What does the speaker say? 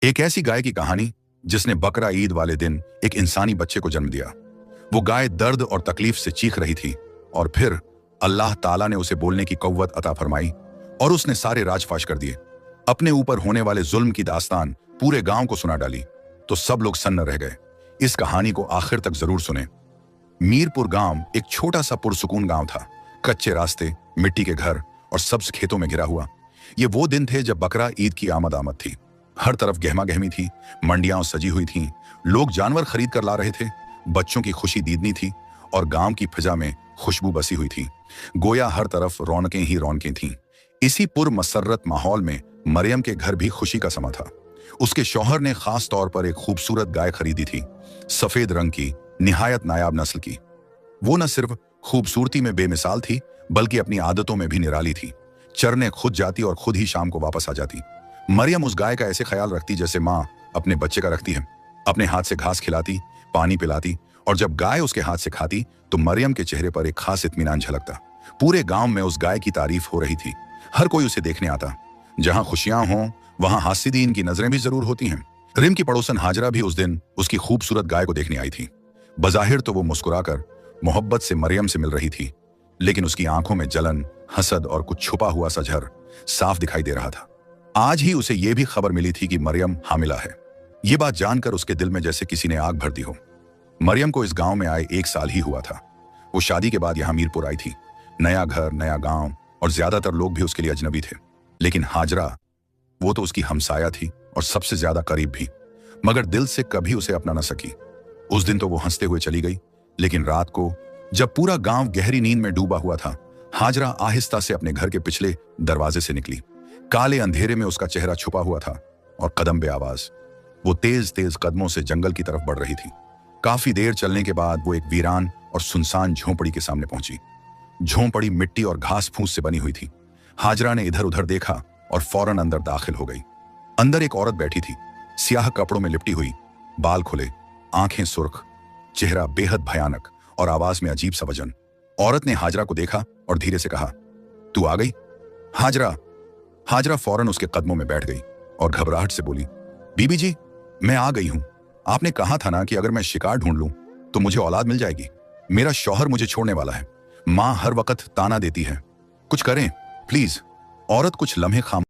एक ऐसी गाय की कहानी जिसने बकरा ईद वाले दिन एक इंसानी बच्चे को जन्म दिया। वो गाय दर्द और तकलीफ से चीख रही थी और फिर अल्लाह ताला ने उसे बोलने की कव्वत अता फरमाई और उसने सारे राजफाश कर दिए। अपने ऊपर होने वाले जुल्म की दास्तान पूरे गांव को सुना डाली तो सब लोग सन्न रह गए। इस कहानी को आखिर तक जरूर सुने। मीरपुर गांव एक छोटा सा पुरसुकून गांव था। कच्चे रास्ते, मिट्टी के घर और सब्ज खेतों में घिरा हुआ। ये वो दिन थे जब बकरा ईद की आमद थी। हर तरफ गहमा गहमी थी, मंडियां सजी हुई थीं, लोग जानवर खरीद कर ला रहे थे, बच्चों की खुशी दीदनी थी और गांव की फिजा में खुशबू बसी हुई थी। गोया हर तरफ रौनकें ही रौनकें थीं। इसी पुरमसर्रत माहौल में मरियम के घर भी खुशी का समा था। उसके शौहर ने खास तौर पर एक खूबसूरत गाय खरीदी थी, सफेद रंग की, निहायत नायाब नस्ल की। वो न सिर्फ खूबसूरती में बेमिसाल थी बल्कि अपनी आदतों में भी निराली थी। चरने खुद जाती और खुद ही शाम को वापस आ जाती। मरियम उस गाय का ऐसे ख्याल रखती जैसे माँ अपने बच्चे का रखती है। अपने हाथ से घास खिलाती, पानी पिलाती और जब गाय उसके हाथ से खाती तो मरियम के चेहरे पर एक खास इत्मीनान झलकता। पूरे गांव में उस गाय की तारीफ हो रही थी। हर कोई उसे देखने आता। जहां खुशियां हों वहां हासिदीन की नजरें भी जरूर होती हैं। रिम की पड़ोसन हाजरा भी उस दिन उसकी खूबसूरत गाय को देखने आई थी। बज़ाहिर तो वो मुस्कुराकर मोहब्बत से मरियम से मिल रही थी, लेकिन उसकी आंखों में जलन, हसद और कुछ छुपा हुआ सा झर साफ दिखाई दे रहा था। आज ही उसे यह भी खबर मिली थी कि मरियम हामिला है। ये बात जानकर उसके दिल में जैसे किसी ने आग भर दी हो। मरियम को इस गांव में आए 1 साल ही हुआ था। वो शादी के बाद यहां मीरपुर आई थी। नया घर, नया गांव और ज्यादातर लोग भी उसके लिए अजनबी थे। लेकिन हाजरा, वो तो उसकी हमसाया थी और सबसे ज्यादा करीब भी, मगर दिल से कभी उसे अपना न सकी। उस दिन तो वो हंसते हुए चली गई, लेकिन रात को जब पूरा गांव गहरी नींद में डूबा हुआ था, हाजरा आहिस्ता से अपने घर के पिछले दरवाजे से निकली। काले अंधेरे में उसका चेहरा छुपा हुआ था और कदम पे आवाज। वो तेज तेज कदमों से जंगल की तरफ बढ़ रही थी। काफी देर चलने के बाद वो एक वीरान और सुनसान झोंपड़ी के सामने पहुंची। झोंपड़ी मिट्टी और घास फूस से बनी हुई थी। हाजरा ने इधर उधर देखा और फौरन अंदर दाखिल हो गई। अंदर एक औरत बैठी थी, स्याह कपड़ों में लिपटी हुई, बाल खुले, आंखें सुर्ख, चेहरा बेहद भयानक और आवाज में अजीब सा वजन। औरत ने हाजरा को देखा और धीरे से कहा, तू आ गई? हाजरा फौरन उसके कदमों में बैठ गई और घबराहट से बोली, बीबी जी, मैं आ गई हूं। आपने कहा था ना कि अगर मैं शिकार ढूंढ लूं तो मुझे औलाद मिल जाएगी। मेरा शौहर मुझे छोड़ने वाला है। मां हर वक्त ताना देती है। कुछ करें प्लीज। औरत कुछ लम्हे खामोश